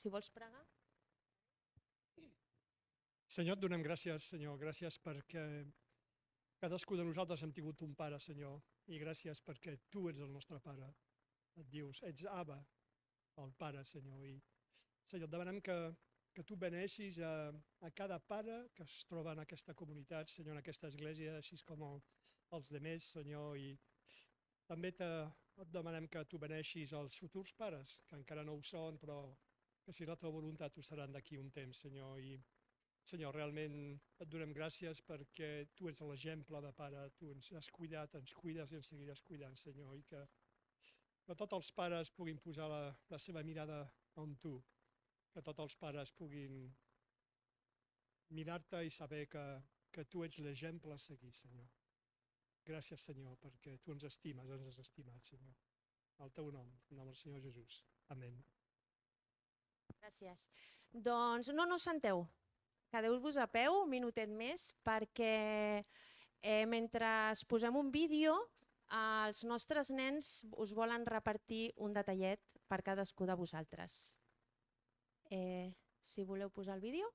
Si vols pregar. Senyor, et donem gràcies, Senyor. Gràcies perquè cadascú de nosaltres hem tingut un pare, Senyor. I gràcies perquè tu ets el nostre pare. Et dius, ets Abba, el pare, Senyor. I, Senyor, et demanem que tu beneixis a cada pare que es troba en aquesta comunitat, Senyor, en aquesta església, així com els demés, Senyor. I també et demanem que tu beneixis els futurs pares, que encara no ho són, però que si la teva voluntat ho seran d'aquí un temps, Senyor. I Senyor, realment et donem gràcies perquè tu ets l'exemple de pare, tu ens has cuidat, ens cuides i ens seguiràs cuidant, Senyor, i que tots els pares puguin posar la seva mirada en tu, que tots els pares puguin mirar-te i saber que tu ets l'exemple a seguir, Senyor. Gràcies, Senyor, perquè tu ens estimes, ens has estimat, Senyor. Al teu nom, en nom del Senyor Jesús. Amén. Gràcies. Doncs no us senteu. Quedeu-vos a peu un minutet més perquè mentre posem un vídeo els nostres nens us volen repartir un detallet per cadascú de vosaltres. Si voleu posar el vídeo.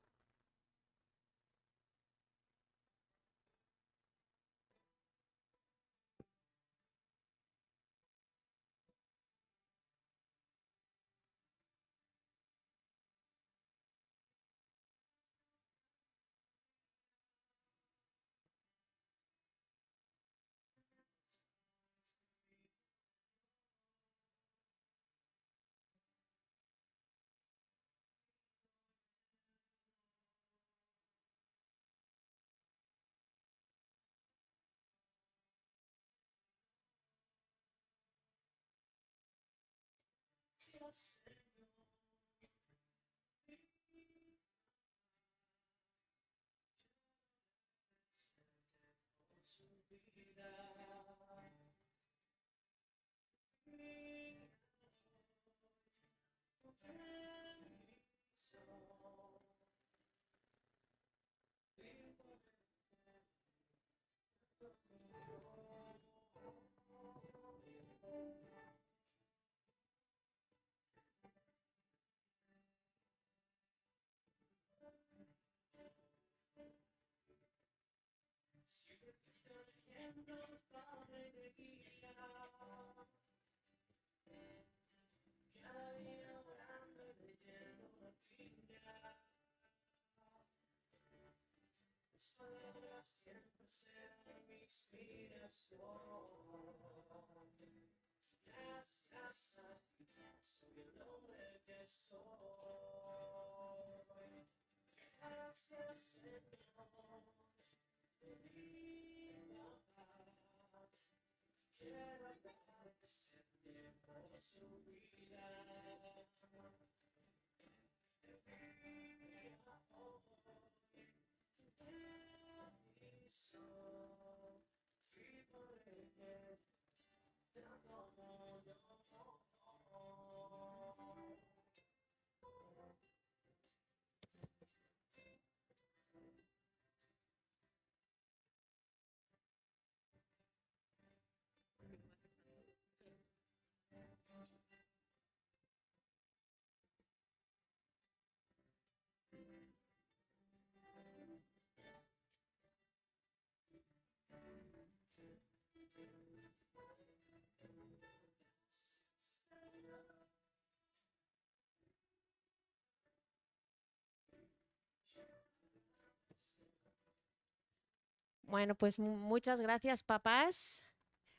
Bueno, pues muchas gracias, papás.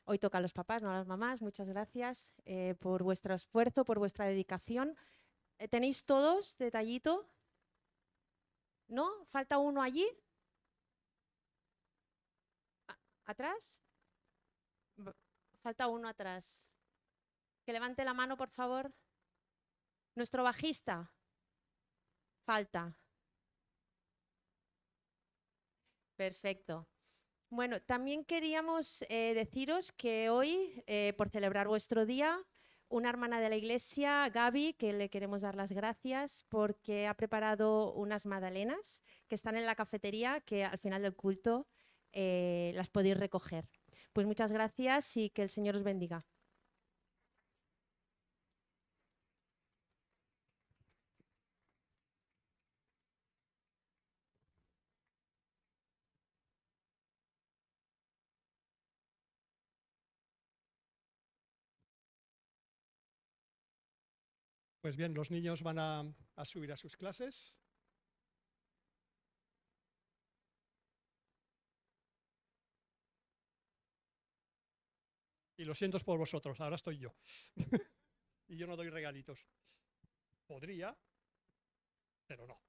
Hoy toca a los papás, no a las mamás. Muchas gracias por vuestro esfuerzo, por vuestra dedicación. ¿Tenéis todos detallito? ¿No? ¿Falta uno allí? ¿Atrás? Falta uno atrás. Que levante la mano, por favor. Nuestro bajista. Falta. Perfecto. Bueno, también queríamos deciros que hoy, por celebrar vuestro día, una hermana de la iglesia, Gaby, que le queremos dar las gracias porque ha preparado unas magdalenas que están en la cafetería, que al final del culto las podéis recoger. Pues muchas gracias y que el Señor os bendiga. Pues bien, los niños van a subir a sus clases. Y lo siento por vosotros, ahora estoy yo. Y yo no doy regalitos. Podría, pero no.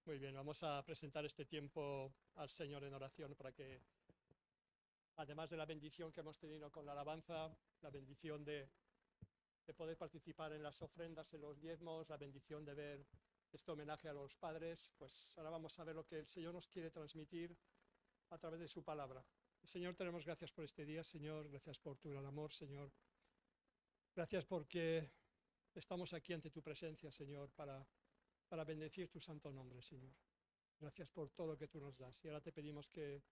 Muy bien, vamos a presentar este tiempo al Señor en oración para que, además de la bendición que hemos tenido con la alabanza, la bendición de poder participar en las ofrendas, en los diezmos, la bendición de ver este homenaje a los padres, pues ahora vamos a ver lo que el Señor nos quiere transmitir a través de su palabra. Señor, tenemos gracias por este día, Señor, gracias por tu gran amor, Señor. Gracias porque estamos aquí ante tu presencia, Señor, para bendecir tu santo nombre, Señor. Gracias por todo lo que tú nos das. Y ahora te pedimos que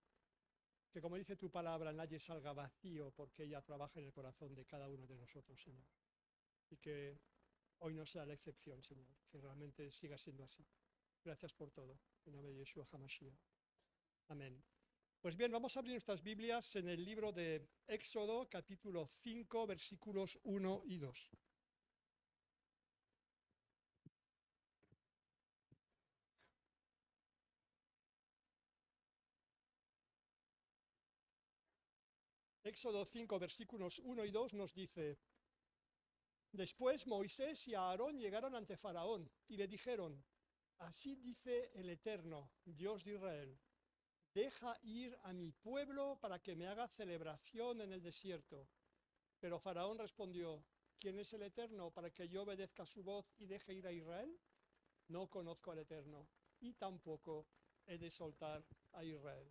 como dice tu palabra, nadie salga vacío porque ella trabaja en el corazón de cada uno de nosotros, Señor. Y que hoy no sea la excepción, Señor, que realmente siga siendo así. Gracias por todo. En nombre de Yeshua HaMashiach. Amén. Pues bien, vamos a abrir nuestras Biblias en el libro de Éxodo, capítulo 5, versículos 1 y 2. Éxodo 5, versículos 1 y 2 nos dice: Después Moisés y Aarón llegaron ante Faraón y le dijeron: Así dice el Eterno, Dios de Israel: Deja ir a mi pueblo para que me haga celebración en el desierto. Pero Faraón respondió: ¿Quién es el Eterno para que yo obedezca su voz y deje ir a Israel? No conozco al Eterno y tampoco he de soltar a Israel.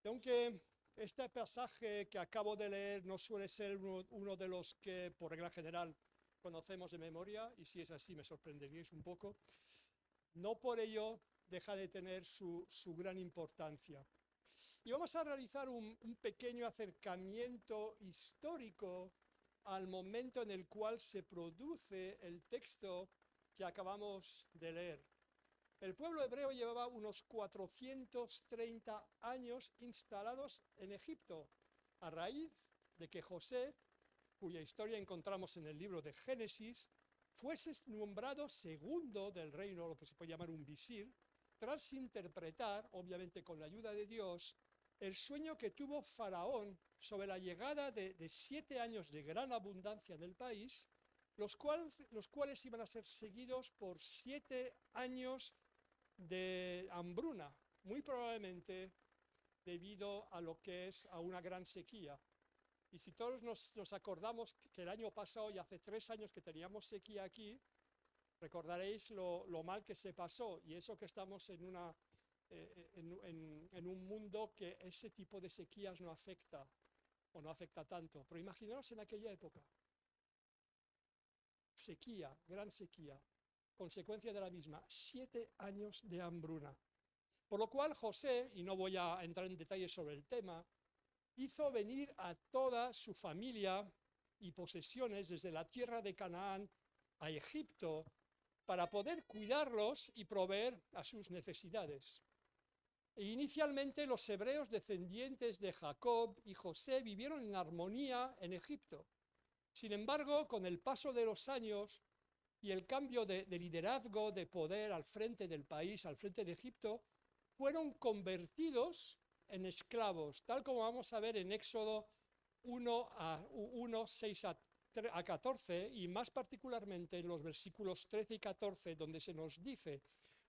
Y aunque este pasaje que acabo de leer no suele ser uno de los que por regla general conocemos de memoria, y si es así me sorprenderíais un poco, no por ello deja de tener su gran importancia. Y vamos a realizar un pequeño acercamiento histórico al momento en el cual se produce el texto que acabamos de leer. El pueblo hebreo llevaba unos 430 años instalados en Egipto, a raíz de que José, cuya historia encontramos en el libro de Génesis, fuese nombrado segundo del reino, lo que se puede llamar un visir, tras interpretar, obviamente con la ayuda de Dios, el sueño que tuvo Faraón sobre la llegada de 7 años de gran abundancia en el país, los cuales iban a ser seguidos por 7 años de hambruna, muy probablemente debido a lo que es a una gran sequía. Y si todos nos acordamos que el año pasado y hace 3 años que teníamos sequía aquí, recordaréis lo mal que se pasó, y eso que estamos en un mundo que ese tipo de sequías no afecta, o no afecta tanto. Pero imaginaos en aquella época, sequía, gran sequía, consecuencia de la misma, 7 años de hambruna. Por lo cual José, y no voy a entrar en detalles sobre el tema, hizo venir a toda su familia y posesiones desde la tierra de Canaán a Egipto para poder cuidarlos y proveer a sus necesidades. E inicialmente los hebreos descendientes de Jacob y José vivieron en armonía en Egipto. Sin embargo, con el paso de los años y el cambio de liderazgo, de poder al frente del país, al frente de Egipto, fueron convertidos en esclavos, tal como vamos a ver en Éxodo 1, 6 a 14, y más particularmente en los versículos 13 y 14, donde se nos dice: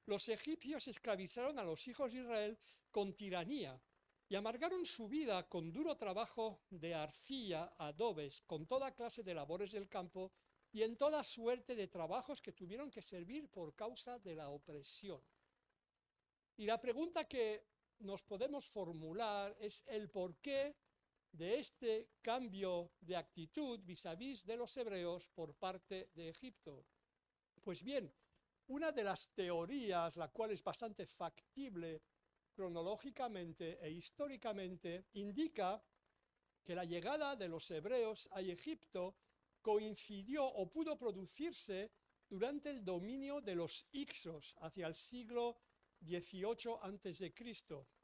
los egipcios esclavizaron a los hijos de Israel con tiranía y amargaron su vida con duro trabajo de arcilla, adobes, con toda clase de labores del campo y en toda suerte de trabajos que tuvieron que servir por causa de la opresión. Y la pregunta que nos podemos formular es el porqué de este cambio de actitud vis-a-vis de los hebreos por parte de Egipto. Pues bien, una de las teorías, la cual es bastante factible cronológicamente e históricamente, indica que la llegada de los hebreos a Egipto coincidió o pudo producirse durante el dominio de los Hicsos hacia el siglo XVIII a.C.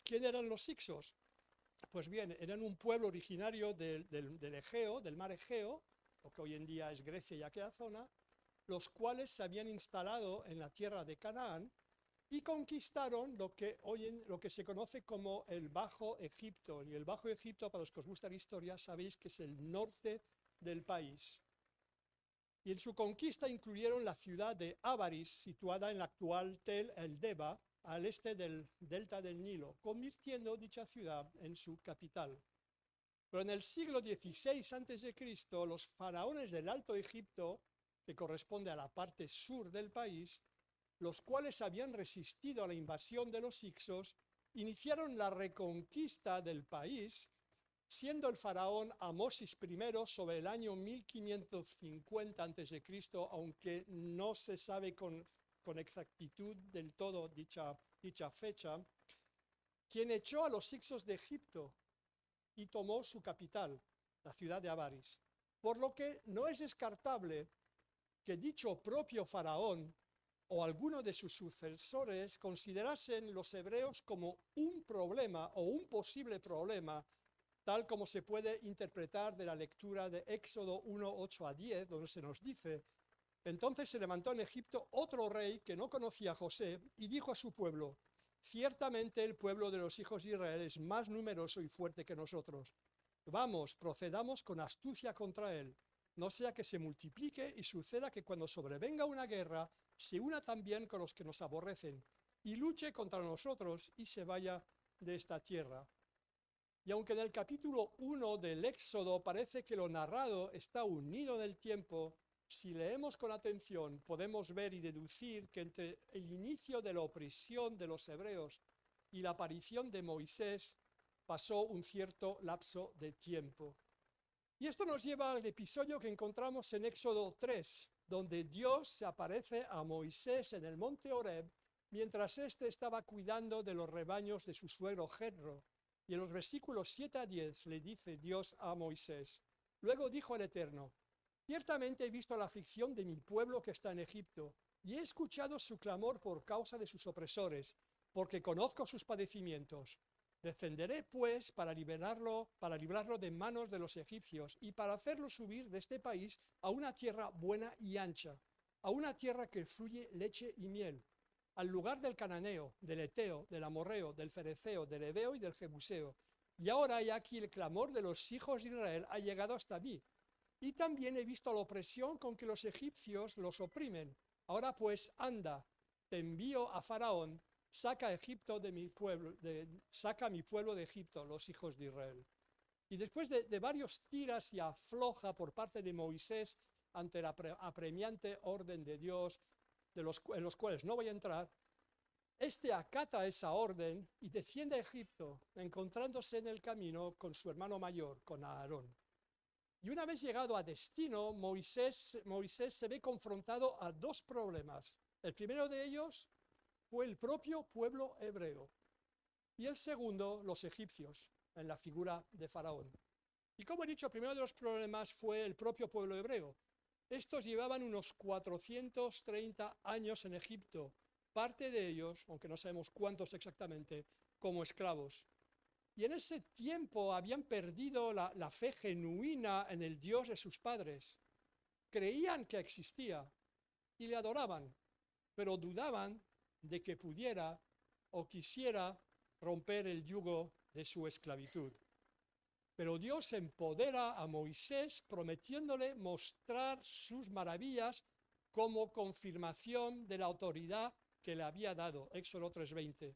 ¿Quién eran los Hicsos? Pues bien, eran un pueblo originario del Egeo, del mar Egeo, lo que hoy en día es Grecia y aquella zona, los cuales se habían instalado en la tierra de Canaán y conquistaron lo que se conoce como el Bajo Egipto. Y el Bajo Egipto, para los que os gusta la historia, sabéis que es el norte del país. Y en su conquista incluyeron la ciudad de Avaris, situada en la actual Tel el Deba, al este del delta del Nilo, convirtiendo dicha ciudad en su capital. Pero en el siglo XVI a.C., los faraones del Alto Egipto, que corresponde a la parte sur del país, los cuales habían resistido a la invasión de los hicsos, iniciaron la reconquista del país, siendo el faraón Amosis I sobre el año 1550 a.C., aunque no se sabe con exactitud del todo dicha fecha, quien echó a los hicsos de Egipto y tomó su capital, la ciudad de Avaris. Por lo que no es descartable que dicho propio faraón o alguno de sus sucesores considerasen los hebreos como un problema o un posible problema, tal como se puede interpretar de la lectura de Éxodo 1, 8 a 10, donde se nos dice: entonces se levantó en Egipto otro rey que no conocía a José y dijo a su pueblo: ciertamente el pueblo de los hijos de Israel es más numeroso y fuerte que nosotros. Vamos, procedamos con astucia contra él, no sea que se multiplique y suceda que cuando sobrevenga una guerra se una también con los que nos aborrecen y luche contra nosotros y se vaya de esta tierra. Y aunque en el capítulo 1 del Éxodo parece que lo narrado está unido en el tiempo, si leemos con atención podemos ver y deducir que entre el inicio de la opresión de los hebreos y la aparición de Moisés pasó un cierto lapso de tiempo. Y esto nos lleva al episodio que encontramos en Éxodo 3, donde Dios se aparece a Moisés en el monte Horeb mientras éste estaba cuidando de los rebaños de su suegro Jetro. Y en los versículos 7 a 10 le dice Dios a Moisés: luego dijo el Eterno: ciertamente he visto la aflicción de mi pueblo que está en Egipto, y he escuchado su clamor por causa de sus opresores, porque conozco sus padecimientos. Descenderé, pues, para librarlo de manos de los egipcios, y para hacerlo subir de este país a una tierra buena y ancha, a una tierra que fluye leche y miel, al lugar del cananeo, del eteo, del amorreo, del fereceo, del heveo y del jebuseo. Y ahora he aquí el clamor de los hijos de Israel ha llegado hasta mí. Y también he visto la opresión con que los egipcios los oprimen. Ahora pues, anda, te envío a Faraón, saca a mi pueblo de Egipto, los hijos de Israel. Y después de varios tiras y afloja por parte de Moisés ante la apremiante orden de Dios, en los cuales no voy a entrar, este acata esa orden y desciende a Egipto, encontrándose en el camino con su hermano mayor, con Aarón. Y una vez llegado a destino, Moisés se ve confrontado a dos problemas. El primero de ellos fue el propio pueblo hebreo, y el segundo, los egipcios, en la figura de Faraón. Y como he dicho, el primero de los problemas fue el propio pueblo hebreo. Estos llevaban unos 430 años en Egipto, parte de ellos, aunque no sabemos cuántos exactamente, como esclavos. Y en ese tiempo habían perdido la fe genuina en el Dios de sus padres. Creían que existía y le adoraban, pero dudaban de que pudiera o quisiera romper el yugo de su esclavitud. Pero Dios empodera a Moisés prometiéndole mostrar sus maravillas como confirmación de la autoridad que le había dado, Éxodo 3:20,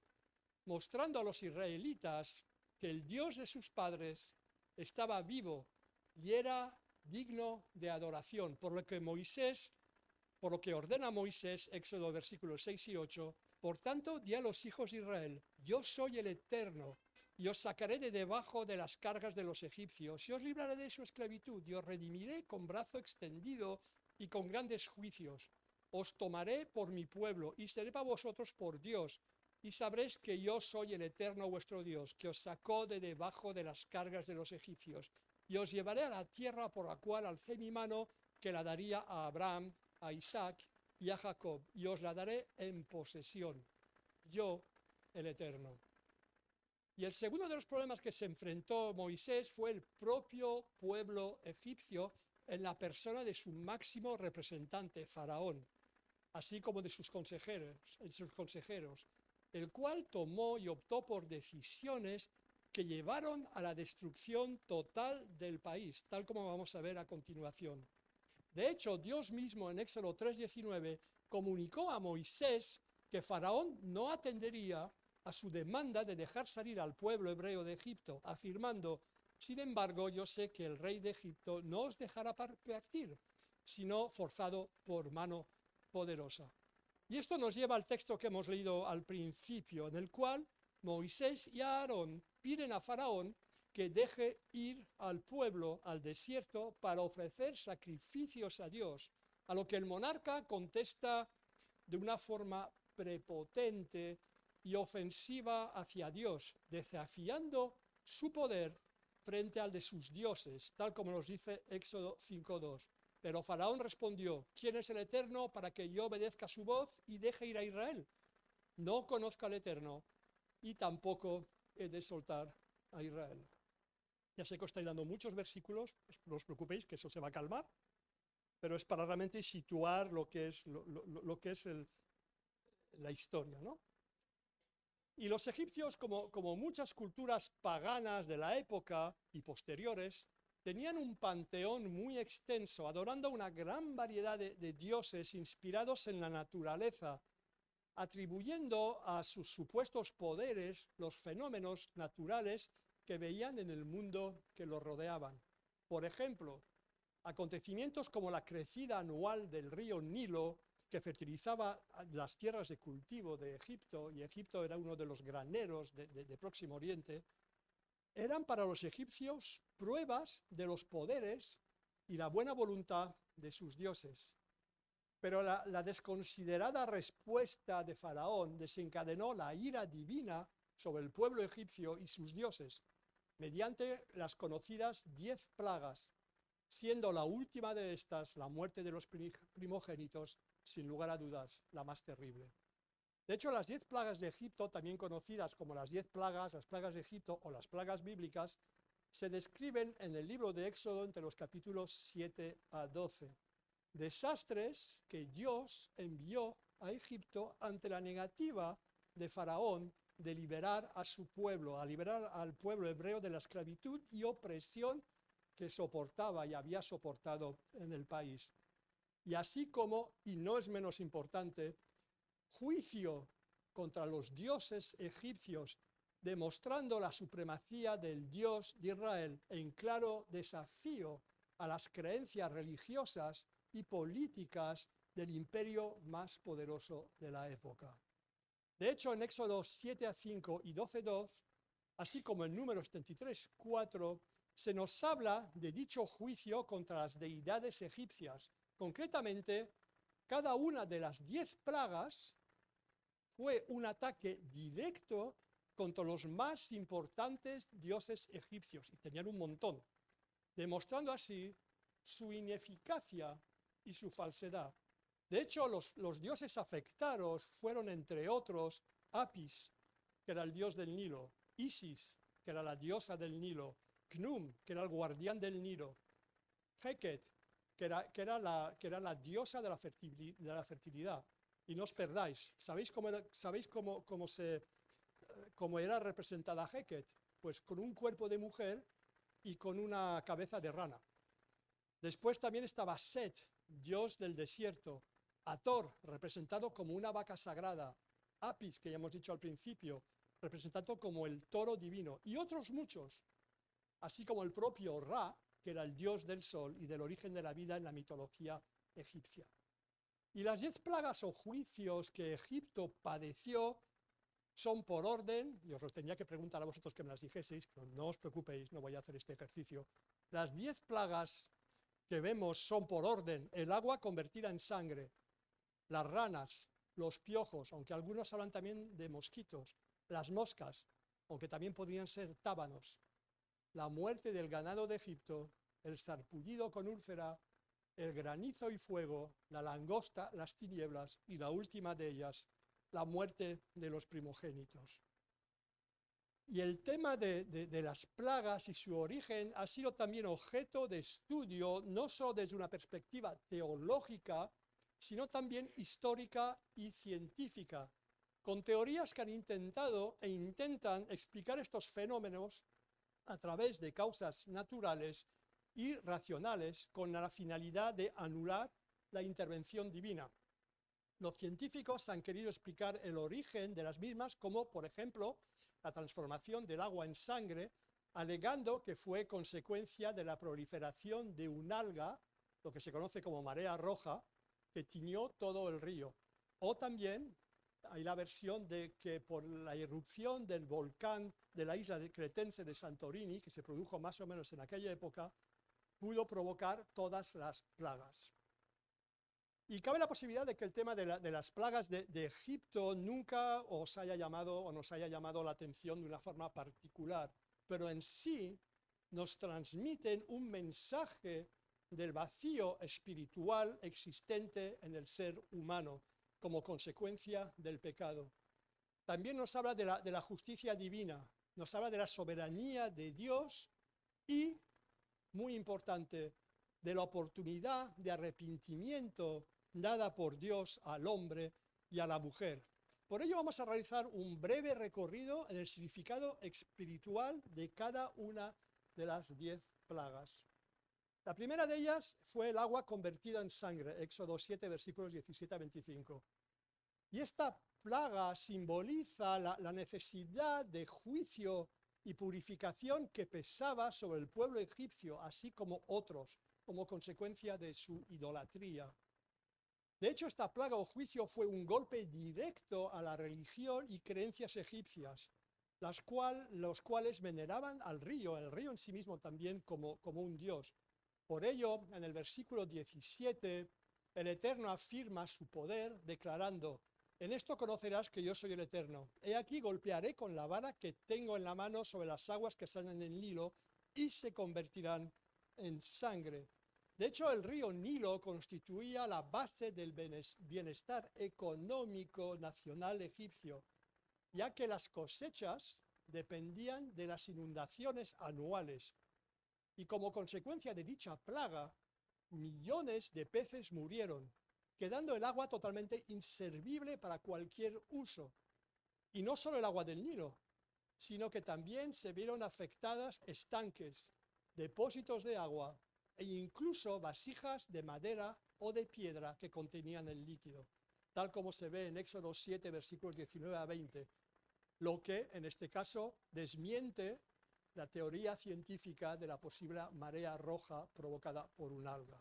mostrando a los israelitas que el Dios de sus padres estaba vivo y era digno de adoración, por lo que ordena Moisés, Éxodo versículos 6 y 8, por tanto, di a los hijos de Israel: yo soy el Eterno, y os sacaré de debajo de las cargas de los egipcios, y os libraré de su esclavitud, y os redimiré con brazo extendido y con grandes juicios. Os tomaré por mi pueblo, y seré para vosotros por Dios, y sabréis que yo soy el Eterno vuestro Dios, que os sacó de debajo de las cargas de los egipcios, y os llevaré a la tierra por la cual alcé mi mano, que la daría a Abraham, a Isaac y a Jacob, y os la daré en posesión, yo, el Eterno. Y el segundo de los problemas que se enfrentó Moisés fue el propio pueblo egipcio, en la persona de su máximo representante, Faraón, así como de sus consejeros, el cual tomó y optó por decisiones que llevaron a la destrucción total del país, tal como vamos a ver a continuación. De hecho, Dios mismo en Éxodo 3:19 comunicó a Moisés que Faraón no atendería a su demanda de dejar salir al pueblo hebreo de Egipto, afirmando: sin embargo, yo sé que el rey de Egipto no os dejará partir, sino forzado por mano poderosa. Y esto nos lleva al texto que hemos leído al principio, en el cual Moisés y Aarón piden a Faraón que deje ir al pueblo al desierto para ofrecer sacrificios a Dios, a lo que el monarca contesta de una forma prepotente y ofensiva hacia Dios, desafiando su poder frente al de sus dioses, tal como nos dice Éxodo 5:2. Pero Faraón respondió: ¿quién es el Eterno para que yo obedezca su voz y deje ir a Israel? No conozco al Eterno y tampoco he de soltar a Israel. Ya sé que os estáis dando muchos versículos, no os preocupéis que eso se va a calmar, pero es para realmente situar lo que es, la historia, ¿no? Y los egipcios, como muchas culturas paganas de la época y posteriores, tenían un panteón muy extenso, adorando una gran variedad de dioses inspirados en la naturaleza, atribuyendo a sus supuestos poderes los fenómenos naturales que veían en el mundo que los rodeaban. Por ejemplo, acontecimientos como la crecida anual del río Nilo, que fertilizaba las tierras de cultivo de Egipto, y Egipto era uno de los graneros de Próximo Oriente, eran para los egipcios pruebas de los poderes y la buena voluntad de sus dioses. Pero la desconsiderada respuesta de Faraón desencadenó la ira divina sobre el pueblo egipcio y sus dioses, mediante las conocidas 10 plagas, siendo la última de estas la muerte de los primogénitos, sin lugar a dudas, la más terrible. De hecho, las 10 plagas de Egipto, también conocidas como las 10 plagas, las plagas de Egipto o las plagas bíblicas, se describen en el libro de Éxodo entre los capítulos 7 a 12. Desastres que Dios envió a Egipto ante la negativa de Faraón de liberar a su pueblo, a liberar al pueblo hebreo de la esclavitud y opresión que soportaba y había soportado en el país. Y así como, y no es menos importante, juicio contra los dioses egipcios, demostrando la supremacía del Dios de Israel en claro desafío a las creencias religiosas y políticas del imperio más poderoso de la época. De hecho, en Éxodo 7:5 y 12:2, así como en Números 33:4, se nos habla de dicho juicio contra las deidades egipcias. Concretamente, cada una de las 10 plagas fue un ataque directo contra los más importantes dioses egipcios, y tenían un montón, demostrando así su ineficacia y su falsedad. De hecho, los dioses afectados fueron, entre otros, Apis, que era el dios del Nilo, Isis, que era la diosa del Nilo, Khnum, que era el guardián del Nilo, Heket, que era la diosa de la fertilidad. Y no os perdáis, ¿sabéis cómo era representada Heket? Pues con un cuerpo de mujer y con una cabeza de rana. Después también estaba Set, dios del desierto, Hathor, representado como una vaca sagrada, Apis, que ya hemos dicho al principio, representado como el toro divino, y otros muchos, así como el propio Ra, que era el dios del sol y del origen de la vida en la mitología egipcia. Y las 10 plagas o juicios que Egipto padeció son por orden, y os lo tenía que preguntar a vosotros que me las dijeseis, pero no os preocupéis, no voy a hacer este ejercicio. Las 10 plagas que vemos son por orden: el agua convertida en sangre, las ranas, los piojos, aunque algunos hablan también de mosquitos, las moscas, aunque también podrían ser tábanos, la muerte del ganado de Egipto, el sarpullido con úlcera, el granizo y fuego, la langosta, las tinieblas y la última de ellas, la muerte de los primogénitos. Y el tema de las plagas y su origen ha sido también objeto de estudio, no solo desde una perspectiva teológica, sino también histórica y científica, con teorías que han intentado e intentan explicar estos fenómenos a través de causas naturales y racionales, con la finalidad de anular la intervención divina. Los científicos han querido explicar el origen de las mismas, como por ejemplo la transformación del agua en sangre, alegando que fue consecuencia de la proliferación de un alga, lo que se conoce como marea roja, que tiñó todo el río. O también hay la versión de que por la irrupción del volcán de la isla cretense de Santorini, que se produjo más o menos en aquella época, pudo provocar todas las plagas. Y cabe la posibilidad de que el tema de las plagas de Egipto nunca os haya llamado o nos haya llamado la atención de una forma particular, pero en sí nos transmiten un mensaje del vacío espiritual existente en el ser humano como consecuencia del pecado. También nos habla de la justicia divina, nos habla de la soberanía de Dios y, muy importante, de la oportunidad de arrepentimiento dada por Dios al hombre y a la mujer. Por ello vamos a realizar un breve recorrido en el significado espiritual de cada una de las 10 plagas. La primera de ellas fue el agua convertida en sangre, Éxodo 7, versículos 17 a 25. Y esta plaga simboliza la necesidad de juicio y purificación que pesaba sobre el pueblo egipcio, así como otros, como consecuencia de su idolatría. De hecho, esta plaga o juicio fue un golpe directo a la religión y creencias egipcias, los cuales veneraban al río, el río en sí mismo también como un dios. Por ello, en el versículo 17, el Eterno afirma su poder declarando: en esto conocerás que yo soy el Eterno. He aquí golpearé con la vara que tengo en la mano sobre las aguas que salen del Nilo y se convertirán en sangre. De hecho, el río Nilo constituía la base del bienestar económico nacional egipcio, ya que las cosechas dependían de las inundaciones anuales. Y como consecuencia de dicha plaga, millones de peces murieron, quedando el agua totalmente inservible para cualquier uso. Y no solo el agua del Nilo, sino que también se vieron afectadas estanques, depósitos de agua e incluso vasijas de madera o de piedra que contenían el líquido, tal como se ve en Éxodo 7, versículos 19 a 20, lo que en este caso desmiente la teoría científica de la posible marea roja provocada por un alga.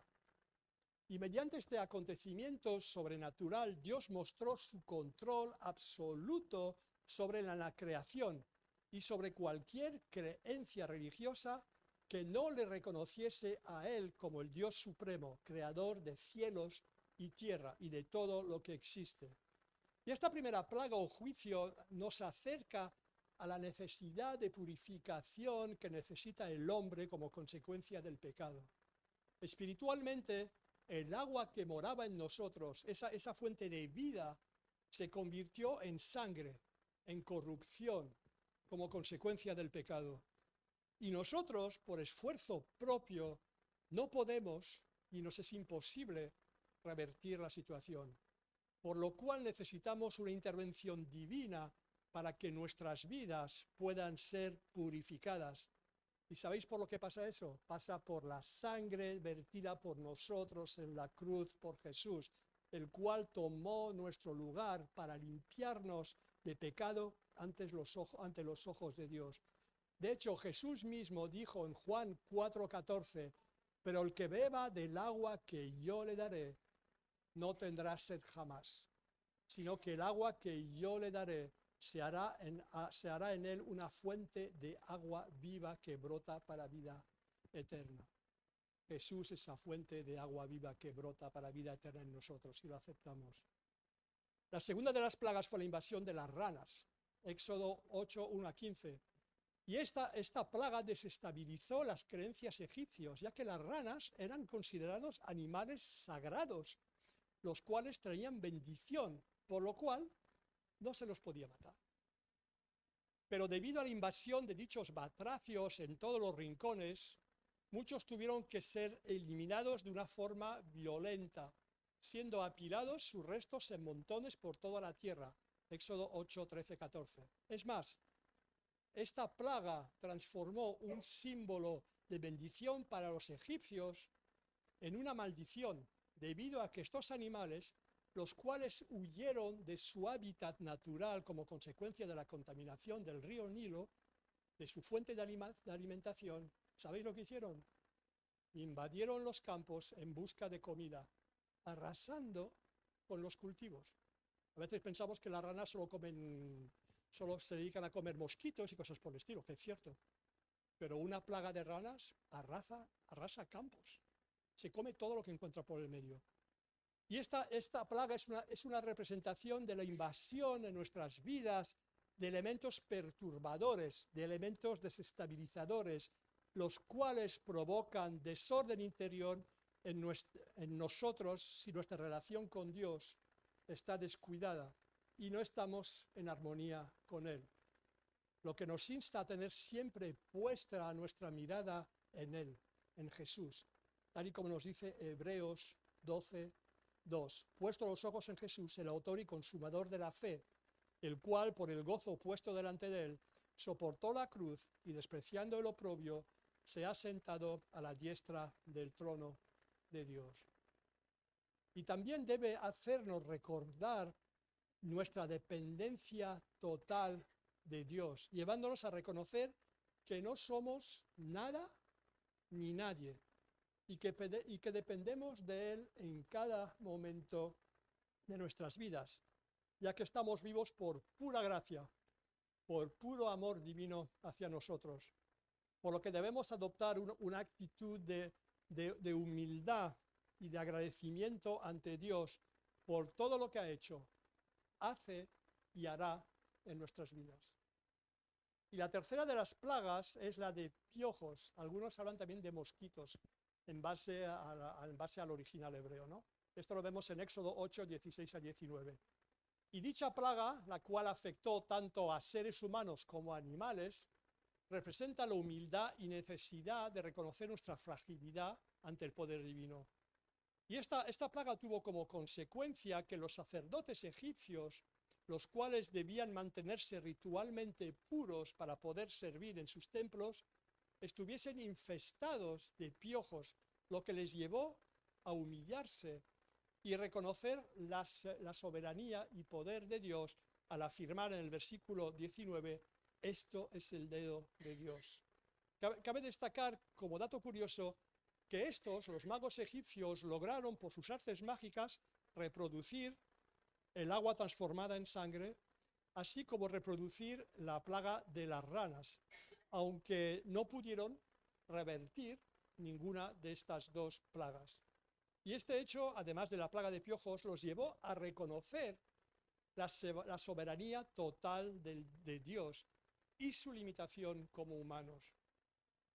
Y mediante este acontecimiento sobrenatural, Dios mostró su control absoluto sobre la creación y sobre cualquier creencia religiosa que no le reconociese a Él como el Dios supremo, creador de cielos y tierra y de todo lo que existe. Y esta primera plaga o juicio nos acerca a la necesidad de purificación que necesita el hombre como consecuencia del pecado. Espiritualmente, el agua que moraba en nosotros, esa fuente de vida, se convirtió en sangre, en corrupción, como consecuencia del pecado. Y nosotros, por esfuerzo propio, no podemos, y nos es imposible, revertir la situación. Por lo cual necesitamos una intervención divina para que nuestras vidas puedan ser purificadas. ¿Y sabéis por lo que pasa eso? Pasa por la sangre vertida por nosotros en la cruz por Jesús, el cual tomó nuestro lugar para limpiarnos de pecado ante los ojos de Dios. De hecho, Jesús mismo dijo en Juan 4:14, pero el que beba del agua que yo le daré, no tendrá sed jamás, sino que el agua que yo le daré se hará en él una fuente de agua viva que brota para vida eterna. Jesús es esa fuente de agua viva que brota para vida eterna en nosotros, y lo aceptamos. La segunda de las plagas fue la invasión de las ranas, Éxodo 8, 1 a 15. Y esta plaga desestabilizó las creencias egipcios, ya que las ranas eran considerados animales sagrados, los cuales traían bendición, por lo cual no se los podía matar. Pero debido a la invasión de dichos batracios en todos los rincones, muchos tuvieron que ser eliminados de una forma violenta, siendo apilados sus restos en montones por toda la tierra. Éxodo 8, 13, 14. Es más, esta plaga transformó un símbolo de bendición para los egipcios en una maldición, debido a que estos animales, los cuales huyeron de su hábitat natural como consecuencia de la contaminación del río Nilo, de su fuente de alimentación, ¿sabéis lo que hicieron? Invadieron los campos en busca de comida, arrasando con los cultivos. A veces pensamos que las ranas solo se dedican a comer mosquitos y cosas por el estilo, que es cierto. Pero una plaga de ranas arrasa campos. Se come todo lo que encuentra por el medio. Y esta plaga es una representación de la invasión en nuestras vidas de elementos perturbadores, de elementos desestabilizadores, los cuales provocan desorden interior en nosotros si nuestra relación con Dios está descuidada y no estamos en armonía con Él. Lo que nos insta a tener siempre puesta nuestra mirada en Él, en Jesús, tal y como nos dice Hebreos 12, 2. Puesto los ojos en Jesús, el autor y consumador de la fe, el cual, por el gozo puesto delante de él, soportó la cruz y, despreciando el oprobio, se ha sentado a la diestra del trono de Dios. Y también debe hacernos recordar nuestra dependencia total de Dios, llevándonos a reconocer que no somos nada ni nadie, y que dependemos de Él en cada momento de nuestras vidas, ya que estamos vivos por pura gracia, por puro amor divino hacia nosotros, por lo que debemos adoptar una actitud de humildad y de agradecimiento ante Dios por todo lo que ha hecho, hace y hará en nuestras vidas. Y la tercera de las plagas es la de piojos. Algunos hablan también de mosquitos, en base al original hebreo, ¿no? Esto lo vemos en Éxodo 8, 16 a 19. Y dicha plaga, la cual afectó tanto a seres humanos como a animales, representa la humildad y necesidad de reconocer nuestra fragilidad ante el poder divino. Y esta plaga tuvo como consecuencia que los sacerdotes egipcios, los cuales debían mantenerse ritualmente puros para poder servir en sus templos, estuviesen infestados de piojos, lo que les llevó a humillarse y reconocer la soberanía y poder de Dios al afirmar en el versículo 19, esto es el dedo de Dios. Cabe destacar como dato curioso que los magos egipcios, lograron por sus artes mágicas reproducir el agua transformada en sangre, así como reproducir la plaga de las ranas, aunque no pudieron revertir ninguna de estas dos plagas. Y este hecho, además de la plaga de piojos, los llevó a reconocer la soberanía total de Dios y su limitación como humanos.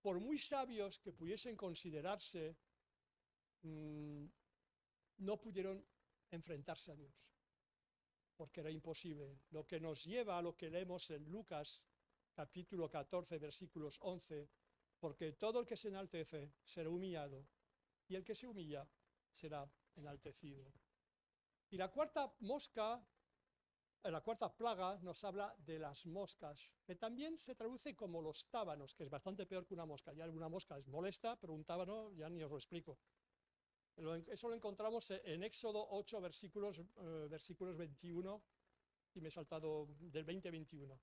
Por muy sabios que pudiesen considerarse, no pudieron enfrentarse a Dios, porque era imposible. Lo que nos lleva a lo que leemos en Lucas, capítulo 14, versículos 11, porque todo el que se enaltece será humillado, y el que se humilla será enaltecido. Y la cuarta plaga nos habla de las moscas, que también se traduce como los tábanos, que es bastante peor que una mosca. Ya una mosca es molesta, pero un tábano ya ni os lo explico. Eso lo encontramos en Éxodo 8, versículos 21, y me he saltado del 20 a 21.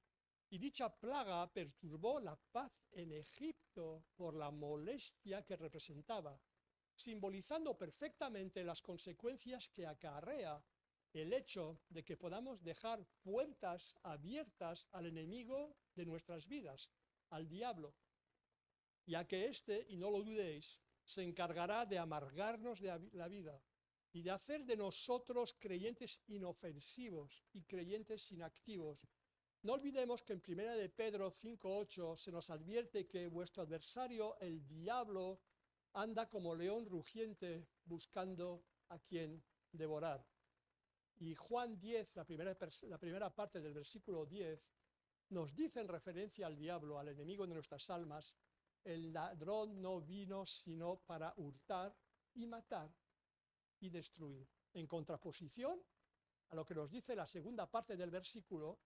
Y dicha plaga perturbó la paz en Egipto por la molestia que representaba, simbolizando perfectamente las consecuencias que acarrea el hecho de que podamos dejar puertas abiertas al enemigo de nuestras vidas, al diablo, ya que y no lo dudéis, se encargará de amargarnos la vida y de hacer de nosotros creyentes inofensivos y creyentes inactivos. No olvidemos que en 1 de Pedro 5:8 se nos advierte que vuestro adversario, el diablo, anda como león rugiente buscando a quien devorar. Y Juan 10, la primera parte del versículo 10, nos dice en referencia al diablo, al enemigo de nuestras almas, el ladrón no vino sino para hurtar y matar y destruir, en contraposición a lo que nos dice la segunda parte del versículo,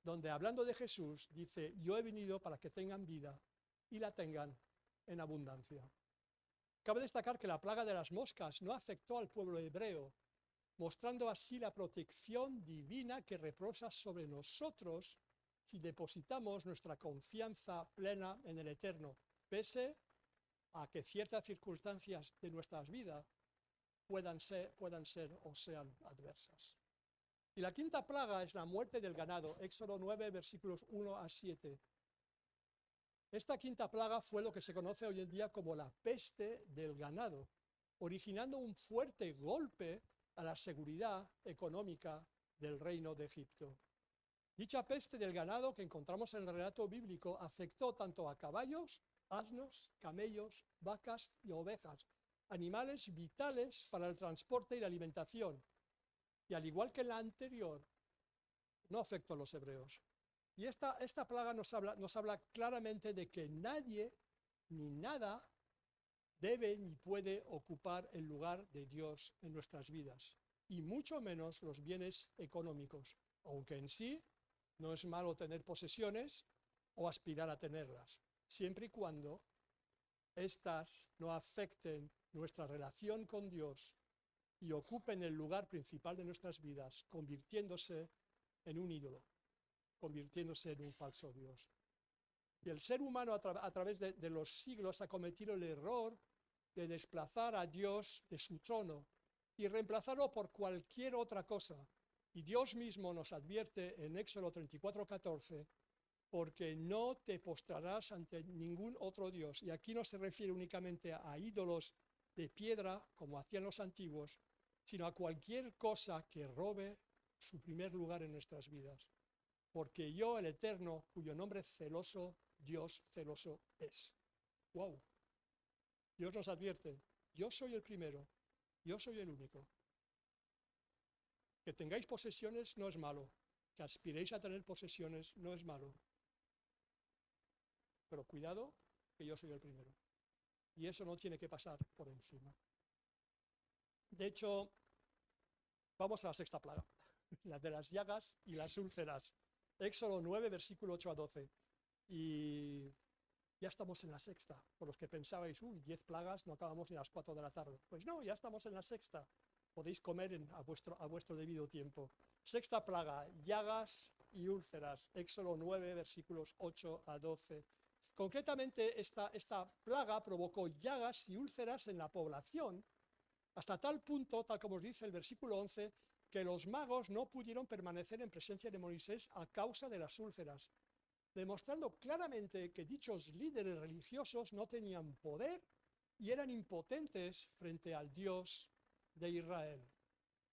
donde hablando de Jesús dice: yo he venido para que tengan vida y la tengan en abundancia. Cabe destacar que la plaga de las moscas no afectó al pueblo hebreo, mostrando así la protección divina que reposa sobre nosotros si depositamos nuestra confianza plena en el Eterno, pese a que ciertas circunstancias de nuestras vidas puedan ser o sean adversas. Y la quinta plaga es la muerte del ganado, Éxodo 9, versículos 1 a 7. Esta quinta plaga fue lo que se conoce hoy en día como la peste del ganado, originando un fuerte golpe a la seguridad económica del reino de Egipto. Dicha peste del ganado que encontramos en el relato bíblico afectó tanto a caballos, asnos, camellos, vacas y ovejas, animales vitales para el transporte y la alimentación, y al igual que la anterior, no afectó a los hebreos. Y esta plaga nos habla claramente de que nadie ni nada debe ni puede ocupar el lugar de Dios en nuestras vidas, y mucho menos los bienes económicos, aunque en sí no es malo tener posesiones o aspirar a tenerlas, siempre y cuando éstas no afecten nuestra relación con Dios y ocupen el lugar principal de nuestras vidas, convirtiéndose en un ídolo, convirtiéndose en un falso Dios. Y el ser humano a través de los siglos ha cometido el error de desplazar a Dios de su trono y reemplazarlo por cualquier otra cosa. Y Dios mismo nos advierte en Éxodo 34:14, porque no te postrarás ante ningún otro Dios. Y aquí no se refiere únicamente a ídolos de piedra, como hacían los antiguos, sino a cualquier cosa que robe su primer lugar en nuestras vidas. Porque yo, el Eterno, cuyo nombre celoso, Dios celoso es. ¡Wow! Dios nos advierte: yo soy el primero, yo soy el único. Que tengáis posesiones no es malo, que aspiréis a tener posesiones no es malo, pero cuidado, que yo soy el primero. Y eso no tiene que pasar por encima. De hecho, vamos a la sexta plaga, la de las llagas y las úlceras. Éxodo 9, versículo 8 a 12. Y ya estamos en la sexta. Por los que pensabais, 10 plagas, no acabamos ni a las 4 de la tarde. Pues no, ya estamos en la sexta. Podéis comer a vuestro debido tiempo. Sexta plaga: llagas y úlceras. Éxodo 9, versículos 8 a 12. Concretamente, esta plaga provocó llagas y úlceras en la población, hasta tal punto, tal como os dice el versículo 11, que los magos no pudieron permanecer en presencia de Moisés a causa de las úlceras, demostrando claramente que dichos líderes religiosos no tenían poder y eran impotentes frente al Dios de Israel.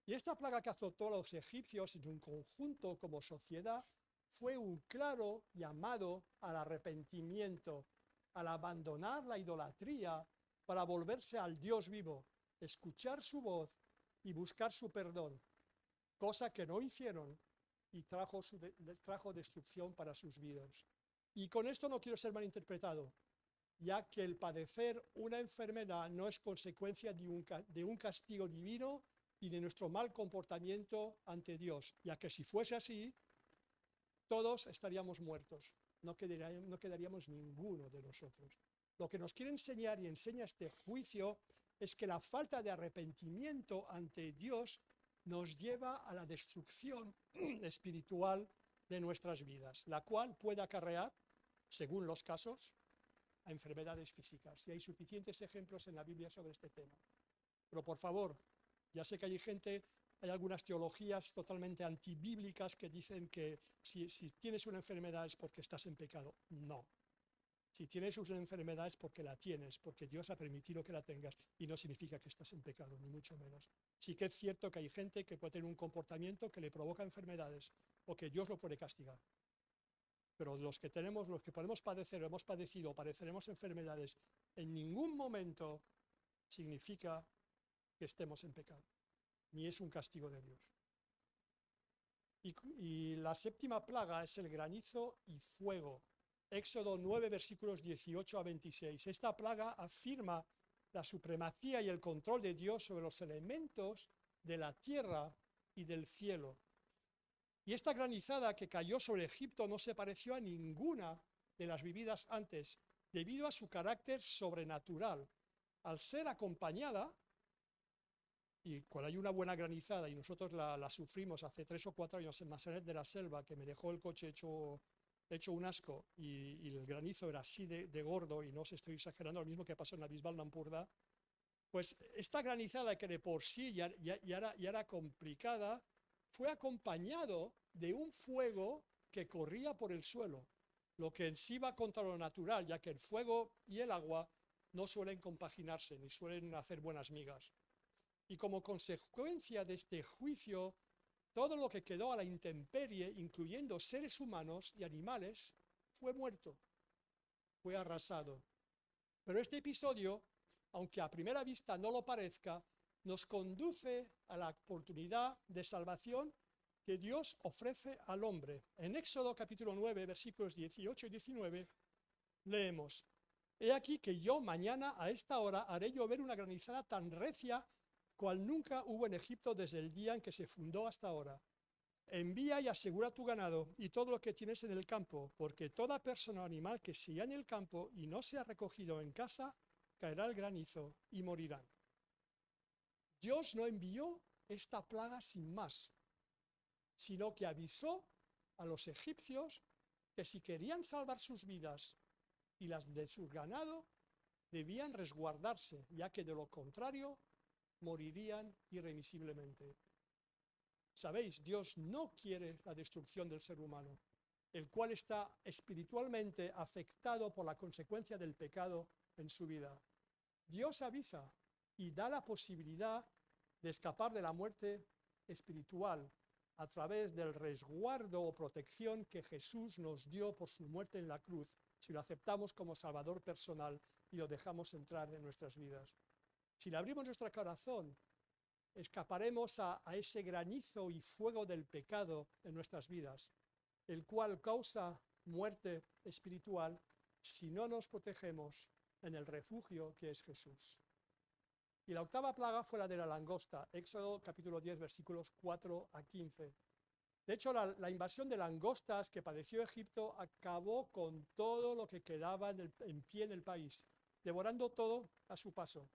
Y esta plaga que azotó a los egipcios en un conjunto como sociedad fue un claro llamado al arrepentimiento, al abandonar la idolatría para volverse al Dios vivo, escuchar su voz y buscar su perdón, cosa que no hicieron y trajo destrucción para sus vidas. Y con esto no quiero ser malinterpretado, ya que el padecer una enfermedad no es consecuencia de un castigo divino y de nuestro mal comportamiento ante Dios, ya que si fuese así, todos estaríamos muertos, no quedaríamos ninguno de nosotros. Lo que nos quiere enseñar y enseña este juicio es que la falta de arrepentimiento ante Dios nos lleva a la destrucción espiritual de nuestras vidas, la cual puede acarrear, según los casos, a enfermedades físicas. Y hay suficientes ejemplos en la Biblia sobre este tema. Pero por favor, ya sé que hay algunas teologías totalmente antibíblicas que dicen que si tienes una enfermedad es porque estás en pecado. No. Si tienes una enfermedad es porque la tienes, porque Dios ha permitido que la tengas, y no significa que estás en pecado, ni mucho menos. Sí que es cierto que hay gente que puede tener un comportamiento que le provoca enfermedades, o que Dios lo puede castigar. Pero los que podemos padecer, hemos padecido o padeceremos enfermedades, en ningún momento significa que estemos en pecado, ni es un castigo de Dios. Y la séptima plaga es el granizo y fuego. Éxodo 9, versículos 18 a 26. Esta plaga afirma la supremacía y el control de Dios sobre los elementos de la tierra y del cielo. Y esta granizada que cayó sobre Egipto no se pareció a ninguna de las vividas antes, debido a su carácter sobrenatural. Al ser acompañada, y cuando hay una buena granizada, y nosotros la sufrimos hace 3 o 4 años en Massanet de la Selva, que me dejó el coche hecho un asco, y el granizo era así de gordo, y no os estoy exagerando, lo mismo que pasó en la Bisbal Nampurda, pues esta granizada que de por sí ya era complicada, fue acompañado de un fuego que corría por el suelo, lo que en sí va contra lo natural, ya que el fuego y el agua no suelen compaginarse, ni suelen hacer buenas migas. Y como consecuencia de este juicio, todo lo que quedó a la intemperie, incluyendo seres humanos y animales, fue muerto, fue arrasado. Pero este episodio, aunque a primera vista no lo parezca, nos conduce a la oportunidad de salvación que Dios ofrece al hombre. En Éxodo capítulo 9, versículos 18 y 19, leemos: He aquí que yo mañana a esta hora haré llover una granizada tan recia cual nunca hubo en Egipto desde el día en que se fundó hasta ahora. Envía y asegura tu ganado y todo lo que tienes en el campo, porque toda persona o animal que sea en el campo y no sea recogido en casa, caerá el granizo y morirán. Dios no envió esta plaga sin más, sino que avisó a los egipcios que si querían salvar sus vidas y las de su ganado, debían resguardarse, ya que de lo contrario morirían irremisiblemente. Sabéis, Dios no quiere la destrucción del ser humano, el cual está espiritualmente afectado por la consecuencia del pecado en su vida. Dios avisa y da la posibilidad de escapar de la muerte espiritual a través del resguardo o protección que Jesús nos dio por su muerte en la cruz, si lo aceptamos como Salvador personal y lo dejamos entrar en nuestras vidas. Si le abrimos nuestro corazón, escaparemos a ese granizo y fuego del pecado en nuestras vidas, el cual causa muerte espiritual si no nos protegemos en el refugio que es Jesús. Y la octava plaga fue la de la langosta, Éxodo capítulo 10, versículos 4 a 15. De hecho, la invasión de langostas que padeció Egipto acabó con todo lo que quedaba en pie en el país, devorando todo a su paso.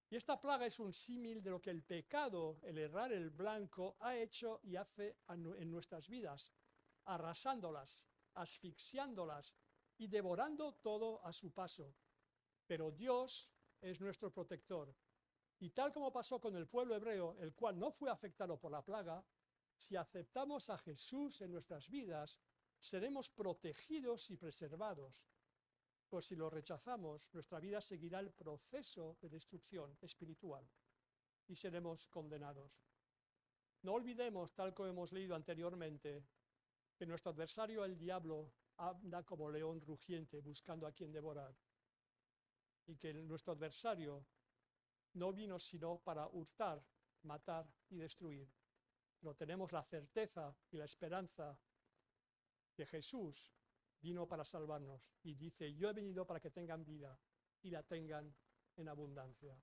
Y esta plaga es un símil de lo que el pecado, el errar el blanco, ha hecho y hace en nuestras vidas, arrasándolas, asfixiándolas y devorando todo a su paso. Pero Dios es nuestro protector. Y tal como pasó con el pueblo hebreo, el cual no fue afectado por la plaga, si aceptamos a Jesús en nuestras vidas, seremos protegidos y preservados. Pues si lo rechazamos, nuestra vida seguirá el proceso de destrucción espiritual y seremos condenados. No olvidemos, tal como hemos leído anteriormente, que nuestro adversario, el diablo, anda como león rugiente buscando a quien devorar, y que nuestro adversario no vino sino para hurtar, matar y destruir. Pero tenemos la certeza y la esperanza que Jesús vino para salvarnos y dice: yo he venido para que tengan vida y la tengan en abundancia.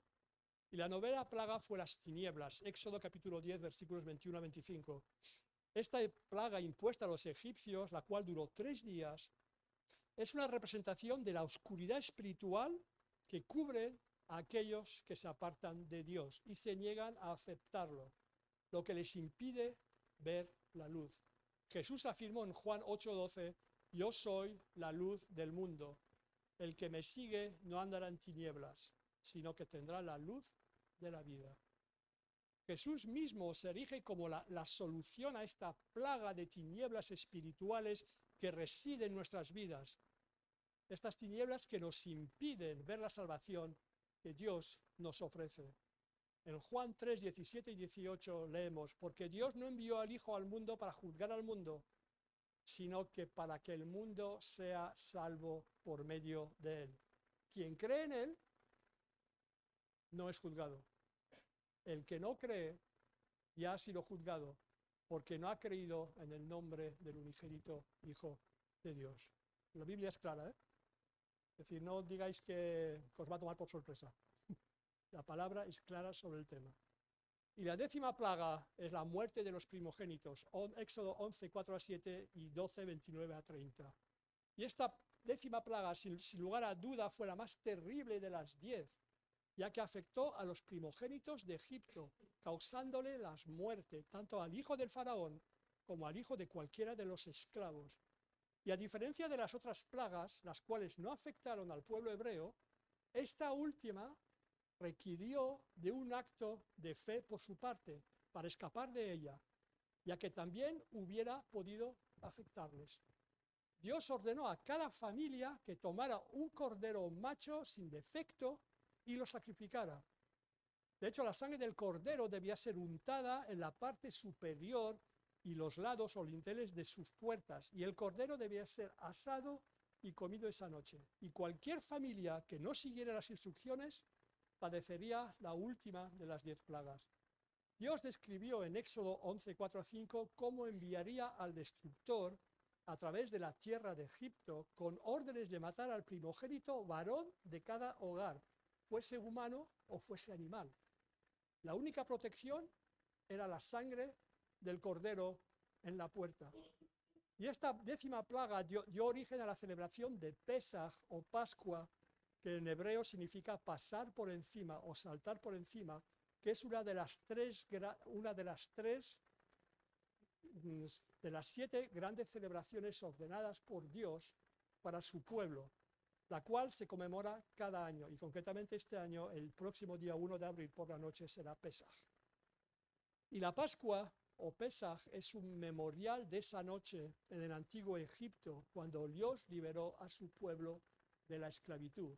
Y la novena plaga fue las tinieblas, Éxodo capítulo 10, versículos 21 a 25. Esta plaga impuesta a los egipcios, la cual duró 3 días, es una representación de la oscuridad espiritual que cubre a aquellos que se apartan de Dios y se niegan a aceptarlo, lo que les impide ver la luz. Jesús afirmó en Juan 8:12: yo soy la luz del mundo. El que me sigue no andará en tinieblas, sino que tendrá la luz de la vida. Jesús mismo se erige como la solución a esta plaga de tinieblas espirituales que reside en nuestras vidas. Estas tinieblas que nos impiden ver la salvación que Dios nos ofrece. En Juan 3, 17 y 18 leemos: porque Dios no envió al Hijo al mundo para juzgar al mundo, sino que para que el mundo sea salvo por medio de él. Quien cree en él no es juzgado. El que no cree ya ha sido juzgado, porque no ha creído en el nombre del unigénito Hijo de Dios. La Biblia es clara, ¿eh? Es decir, no digáis que os va a tomar por sorpresa. La palabra es clara sobre el tema. Y la 10ª plaga es la muerte de los primogénitos, Éxodo 11, 4 a 7 y 12, 29 a 30. Y esta 10ª plaga, sin lugar a duda, fue la más terrible de las 10, ya que afectó a los primogénitos de Egipto, causándole las muertes, tanto al hijo del faraón como al hijo de cualquiera de los esclavos. Y a diferencia de las otras plagas, las cuales no afectaron al pueblo hebreo, esta última requirió de un acto de fe por su parte para escapar de ella, ya que también hubiera podido afectarles. Dios ordenó a cada familia que tomara un cordero macho sin defecto y lo sacrificara. De hecho, la sangre del cordero debía ser untada en la parte superior y los lados o linteles de sus puertas, y el cordero debía ser asado y comido esa noche. Y cualquier familia que no siguiera las instrucciones padecería la última de las 10 plagas. Dios describió en Éxodo 11, 4 a 5 cómo enviaría al destructor a través de la tierra de Egipto con órdenes de matar al primogénito varón de cada hogar, fuese humano o fuese animal. La única protección era la sangre del cordero en la puerta. Y esta 10ª plaga dio origen a la celebración de Pesaj o Pascua, que en hebreo significa pasar por encima o saltar por encima, que es una de las 7 grandes celebraciones ordenadas por Dios para su pueblo, la cual se conmemora cada año, y concretamente este año, el próximo día 1 de abril por la noche, será Pesaj. Y la Pascua o Pesaj es un memorial de esa noche en el antiguo Egipto, cuando Dios liberó a su pueblo de la esclavitud.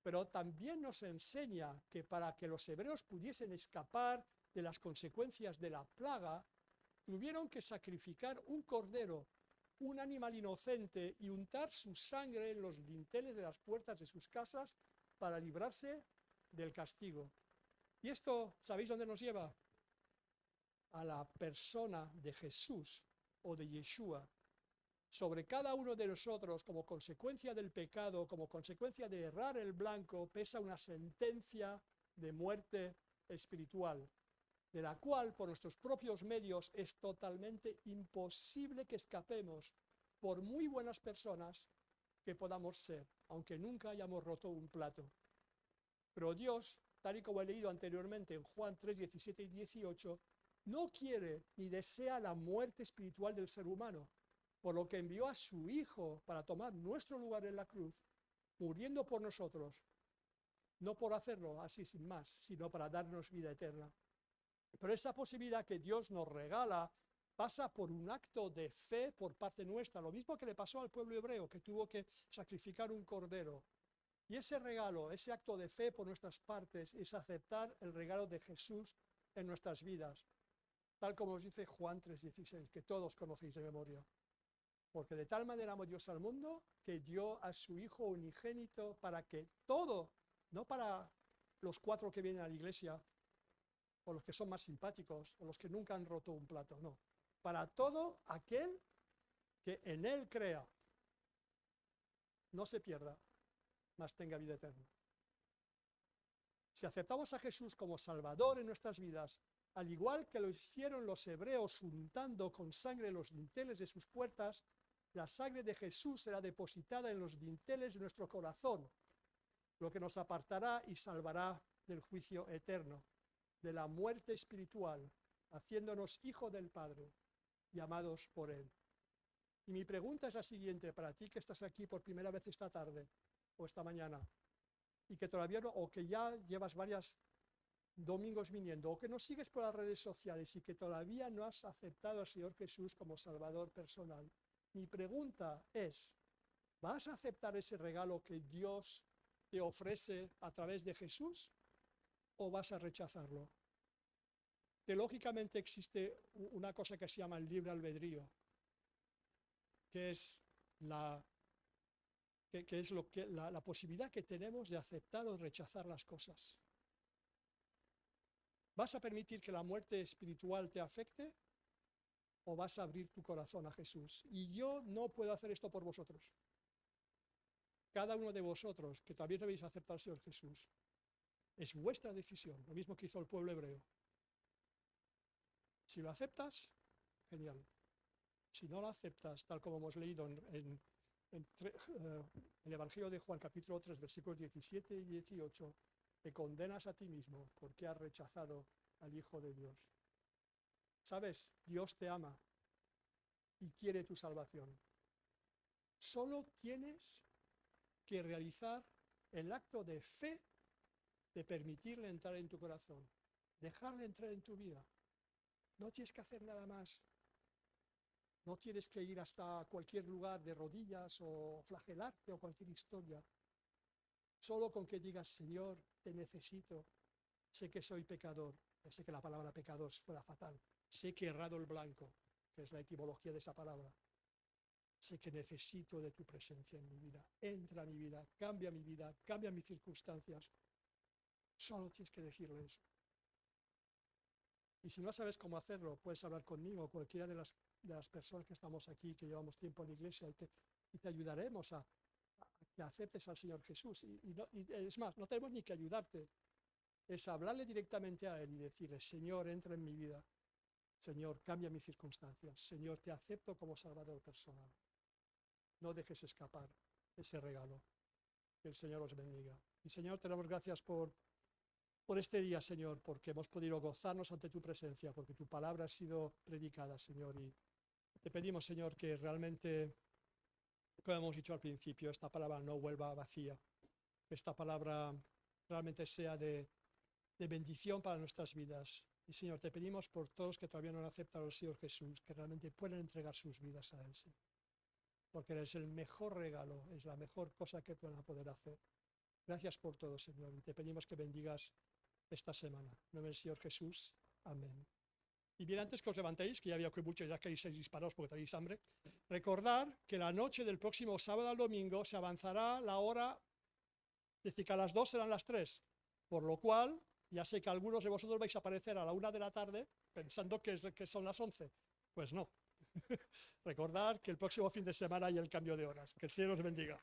Pero también nos enseña que para que los hebreos pudiesen escapar de las consecuencias de la plaga, tuvieron que sacrificar un cordero, un animal inocente, y untar su sangre en los dinteles de las puertas de sus casas para librarse del castigo. Y esto, ¿sabéis dónde nos lleva? A la persona de Jesús o de Yeshua. Sobre cada uno de nosotros, como consecuencia del pecado, como consecuencia de errar el blanco, pesa una sentencia de muerte espiritual, de la cual por nuestros propios medios es totalmente imposible que escapemos, por muy buenas personas que podamos ser, aunque nunca hayamos roto un plato. Pero Dios, tal y como he leído anteriormente en Juan 3, 17 y 18, no quiere ni desea la muerte espiritual del ser humano, por lo que envió a su Hijo para tomar nuestro lugar en la cruz, muriendo por nosotros, no por hacerlo así sin más, sino para darnos vida eterna. Pero esa posibilidad que Dios nos regala pasa por un acto de fe por parte nuestra, lo mismo que le pasó al pueblo hebreo, que tuvo que sacrificar un cordero. Y ese regalo, ese acto de fe por nuestras partes, es aceptar el regalo de Jesús en nuestras vidas, tal como nos dice Juan 3:16, que todos conocéis de memoria. Porque de tal manera amó Dios al mundo, que dio a su Hijo unigénito para que todo, no para los 4 que vienen a la iglesia, o los que son más simpáticos, o los que nunca han roto un plato, no. Para todo aquel que en Él crea, no se pierda, mas tenga vida eterna. Si aceptamos a Jesús como Salvador en nuestras vidas, al igual que lo hicieron los hebreos untando con sangre los dinteles de sus puertas, la sangre de Jesús será depositada en los dinteles de nuestro corazón, lo que nos apartará y salvará del juicio eterno, de la muerte espiritual, haciéndonos hijos del Padre, llamados por Él. Y mi pregunta es la siguiente, para ti que estás aquí por primera vez esta tarde o esta mañana, y que todavía no, o que ya llevas varios domingos viniendo, o que no sigues por las redes sociales y que todavía no has aceptado al Señor Jesús como Salvador personal. Mi pregunta es, ¿vas a aceptar ese regalo que Dios te ofrece a través de Jesús o vas a rechazarlo? Teológicamente existe una cosa que se llama el libre albedrío, que es la posibilidad que tenemos de aceptar o rechazar las cosas. ¿Vas a permitir que la muerte espiritual te afecte o vas a abrir tu corazón a Jesús. Y yo no puedo hacer esto por vosotros. Cada uno de vosotros que todavía debéis aceptar al Señor Jesús, es vuestra decisión, lo mismo que hizo el pueblo hebreo. Si lo aceptas, genial. Si no lo aceptas, tal como hemos leído en el Evangelio de Juan, capítulo 3, versículos 17 y 18, te condenas a ti mismo porque has rechazado al Hijo de Dios. ¿Sabes? Dios te ama y quiere tu salvación. Solo tienes que realizar el acto de fe de permitirle entrar en tu corazón, dejarle entrar en tu vida. No tienes que hacer nada más. No tienes que ir hasta cualquier lugar de rodillas o flagelarte o cualquier historia. Solo con que digas, Señor, te necesito. Sé que soy pecador. Ya sé que la palabra pecador fuera fatal. Sé que he errado el blanco, que es la etimología de esa palabra. Sé que necesito de tu presencia en mi vida. Entra a mi vida, cambia mis circunstancias. Solo tienes que decirle eso. Y si no sabes cómo hacerlo, puedes hablar conmigo o cualquiera de las personas que estamos aquí, que llevamos tiempo en la iglesia, y te ayudaremos a que aceptes al Señor Jesús. Y es más, no tenemos ni que ayudarte. Es hablarle directamente a Él y decirle, Señor, entra en mi vida. Señor, cambia mis circunstancias. Señor, te acepto como Salvador personal. No dejes escapar ese regalo. Que el Señor os bendiga. Y Señor, te damos gracias por este día, Señor, porque hemos podido gozarnos ante tu presencia, porque tu palabra ha sido predicada, Señor. Y te pedimos, Señor, que realmente, como hemos dicho al principio, esta palabra no vuelva vacía. Que esta palabra realmente sea de bendición para nuestras vidas. Y, Señor, te pedimos por todos que todavía no han aceptado al Señor Jesús, que realmente puedan entregar sus vidas a Él, Señor. Porque Él es el mejor regalo, es la mejor cosa que puedan poder hacer. Gracias por todo, Señor, y te pedimos que bendigas esta semana. En nombre del Señor Jesús. Amén. Y bien, antes que os levantéis, que ya veo que muchos ya queréis ser disparados porque tenéis hambre, recordar que la noche del próximo sábado al domingo se avanzará la hora, es decir, que a las 2 serán las 3, por lo cual ya sé que algunos de vosotros vais a aparecer a la 1 de la tarde pensando que son las 11. Pues no. Recordad que el próximo fin de semana hay el cambio de horas. Que el Señor os bendiga.